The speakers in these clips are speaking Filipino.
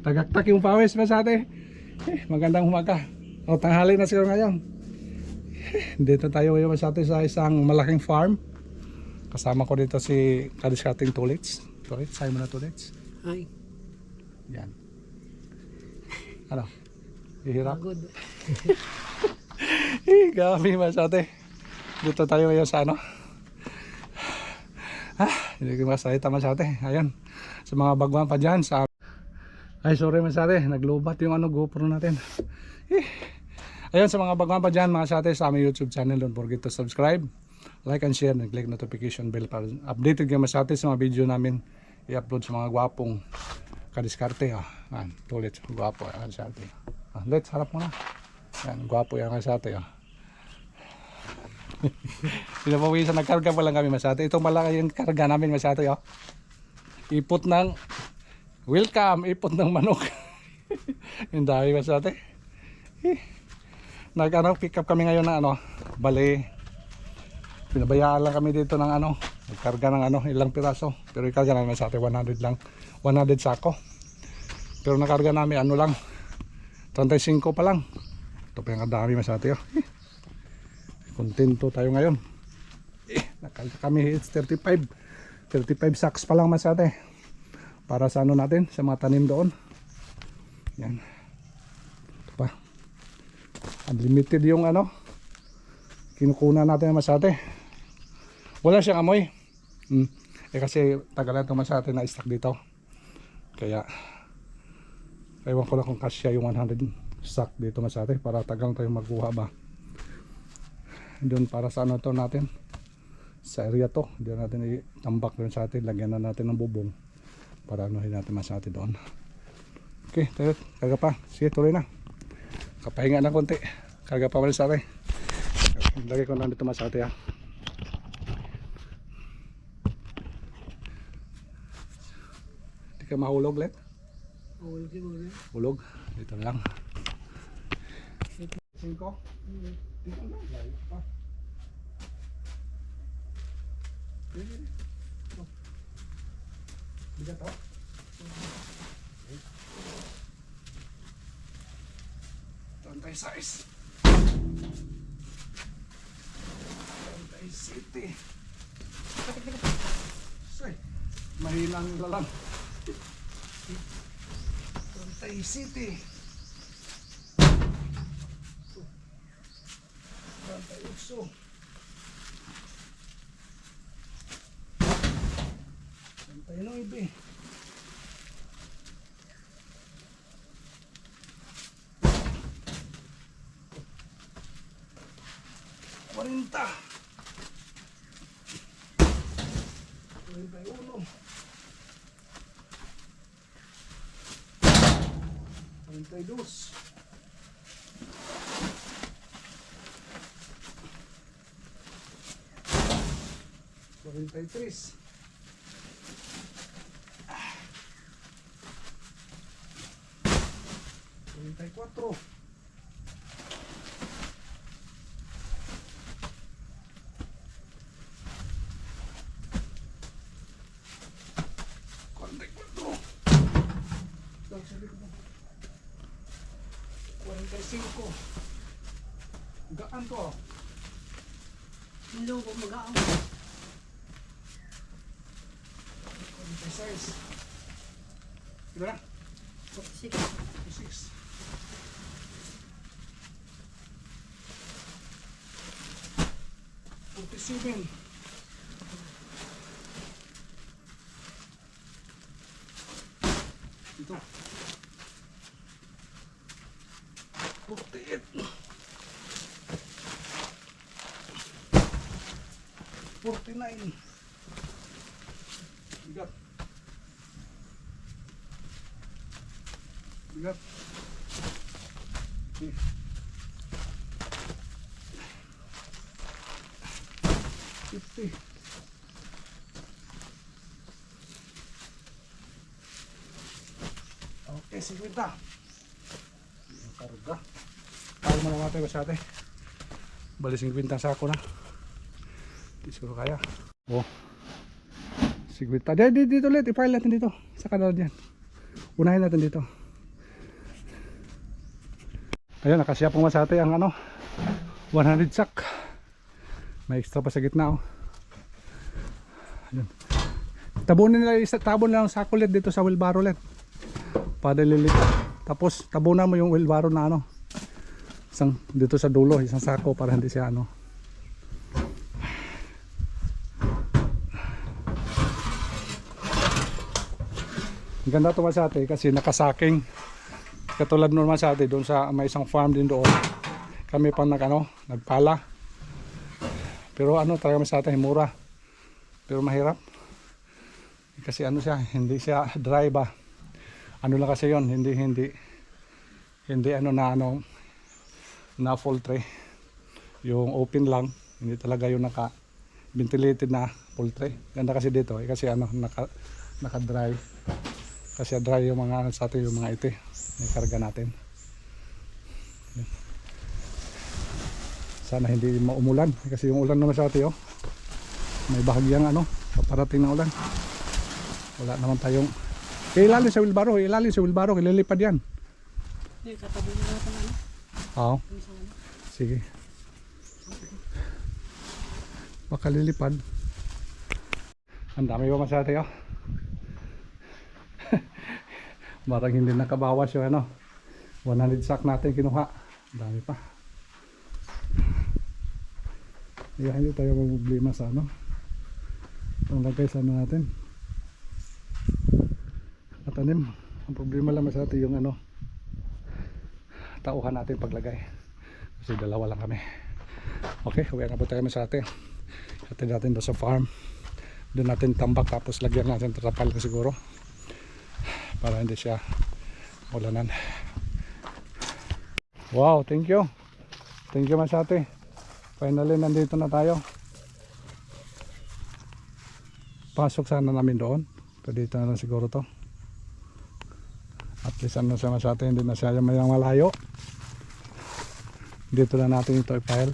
Tagaktak yung pawis pa sa atin. Magandang umaga. O tanghali na siguro ngayon. Dito tayo ngayon sa atin sa isang malaking farm. Kasama ko dito si Kadiskating Tulits. Tulits, sayo mo na Tulits. Ay, Yan. Ano? Ihirap? pagod. Gabi masate. Dito tayo ngayon sa ano? Hindi ko masalita masate. Ayun. Sa mga bagwan pa dyan. Ay sorry masate. Naglubat yung ano GoPro natin. Ayun sa mga bagwan pa dyan mga sate sa aming YouTube channel. Don't forget to subscribe, like and share, and click notification bell para updated kayo masate sa mga video namin i-upload sa mga gwapong kadiskarte. Tulit. Gwapo yan masate. Let's harap mo na. Yan, gwapo yan masate. Pinapawisan, nagkarga pa lang kami masate. Itong malaki yung karga namin masate. Ipot ng welcome, ipot ng manok. Yung dami masate. Pick up kami ngayon ng bali. Pinabayaan lang kami dito ng nagkarga ng ilang piraso. Pero ikarga namin masate 100 lang. 100 sako. Pero nakarga namin lang 35 pa lang. Ito pa yung kadami masate. Kontento tayo ngayon. Nakalta kami 35 sacks pa lang masate. Para sa natin, sa mga tanim doon. Yan. Ito pa. Unlimited yung kinukuna natin masate. Wala siyang amoy. Kasi tagalan itong masate na stock dito. Kaya ewan ko lang kung kasya yung 100 sack dito masate para tagang tayo magkuha ba. Doon para sa to natin sa area to, doon natin itambak doon sa atin, lagyan na natin ng bubong para natin masate doon. Okay, tayo, karga pa. Sige, tuloy na. Kapahinga na konti. Karga pa mali sa atin. Lagay ko na dito masate Hindi ka mahulog let? Hulog. Dito lang. 5. Dito lang. Layo pa. Bigat to. Tantay size. Tantay city. Say, mahilang lang. Tantay city. Tantay ukso. Tantay noibe. Kuarenta. 41. 42. 43. 44. 45. Gaan to. Hindi ko mag-aam. 46. Diba na? 46. 46. 47. 48. 49. Bigat. Bigat. 50. Okay, 50. Yung karga. Kaya mo na natin masyate. Bali 50 sako na. Hindi siguro kaya. Oh. 50. Dito ulit. I-file natin dito. Sa kanal dyan. Unahin natin dito. Ayun, nakasya pong masate ang ano, 100 sack. May extra pa sa gitna oh. Ayun. Tabunin nila, tabon lang sa kulit dito sa wheelbarrow ulit. Para lilit. Tapos tabunan mo yung wheelbarrow na ano. Isang dito sa dulo, isang sako para hindi siya ano. Ang ganda ito masate kasi nakasaking. Katulad naman sa atin doon sa may isang farm din doon. Kami pa nagpala. Pero ano talaga sa atin mura. Pero mahirap. Kasi ano siya, hindi siya dry ba. Ano lang kasi 'yon, hindi ano na full tray. Yung open lang, hindi talaga yung naka ventilated na full tray. Ganda kasi dito, kasi ano naka dry. Kasi dry yung mga ano sa atin, yung mga ite. May karga natin. Sana hindi maumulan kasi yung ulan naman sa atin oh. May bahagyang ano, paparating na ulan. Wala naman tayong ilalim sa wheelbarrow, ililipad yan. Hindi, katabi mo natin ano? Oo. Sige. Baka lilipad. Ang dami ba sa atin oh. Marang hindi nakabawas yung ano 100 sack natin kinuha. Dami pa. Hindi tayo problema sa ano. Ang lagay sa ano natin. Katanim. Ang problema lang sa atin yung ano tauhan natin paglagay. Kasi dalawa lang kami. Okay, uwi na po tayo sa atin. Atin natin doon sa farm. Doon natin tambak tapos lagyan natin trapal na siguro. Para hindi siya ulanan. Wow, thank you. Thank you masate. Finally nandito na tayo. Pasok sana namin doon. Pero dito na lang siguro to. At least ano siya masate, hindi na siya mayang malayo. Dito na natin ito i-file.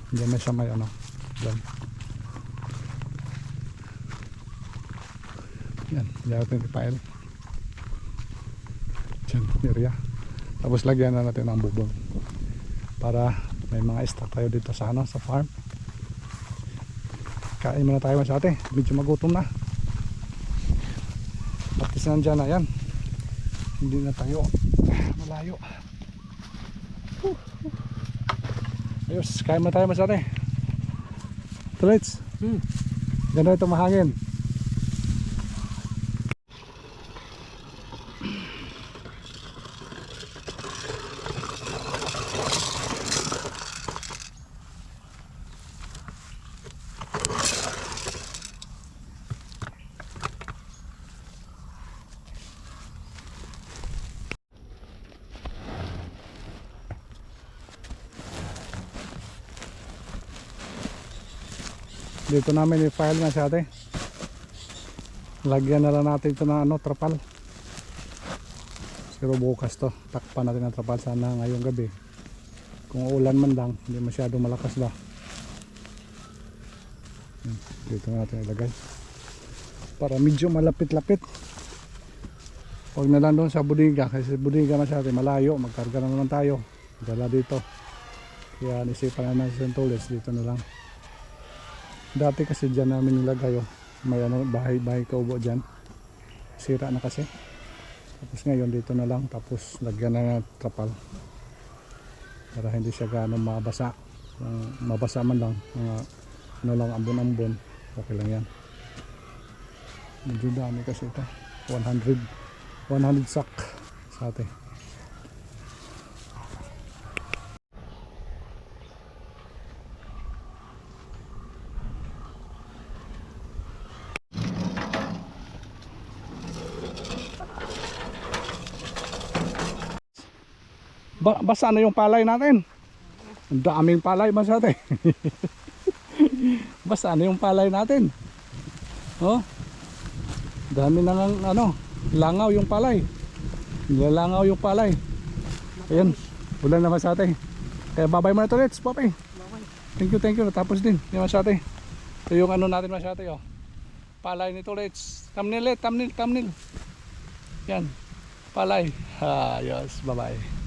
Hindi na siya may ano. Diyan. Yan, diyan natin i-file. Area. Tapos lagyan na natin ng bubong para may mga stock tayo dito sa ano, sa farm. Kain muna tayo sa ate, medyo magutom na. At least nandyan na yan, hindi na tayo malayo. Ayos, kain muna tayo sa ate. Tulits, ganda ito mahangin. Dito namin i-file nga sa atin. Lagyan na lang natin ito ng ano, trapal. Pero bukas to, takpan natin ang trapal sana ngayong gabi. Kung ulan man lang, hindi masyadong malakas ba. Dito natin ilagay. Para medyo malapit-lapit. Huwag na lang doon sa budiga, kasi budiga masyado malayo, magkarga na naman tayo. Dala dito. Kaya nisipan na natin sa tulis, dito na lang. Dati kasi dyan namin nilagay oh. May ano, bahay kaubo dyan. Sira na kasi. Tapos ngayon dito na lang. Tapos lagyan na ng trapal. Para hindi siya gano'ng mabasa. Mabasa man lang. Ano lang ambon-ambon. Okay lang yan. Medyo dami kasi ito. 100 sack sa atin. Basa na yung palay natin. Ang daming palay masate. Basa na yung palay natin. Oh. Dami na ng ano, langaw yung palay. Nilalangaw yung palay. Ayun, ulan na masate. Kaya babay mo na to, let's popay. Thank you. Natapos din. Yung masate. Ito yung ano natin masate oh. Palay nito, let's. Thumbnail. Yan. palay. Ayos, bye-bye.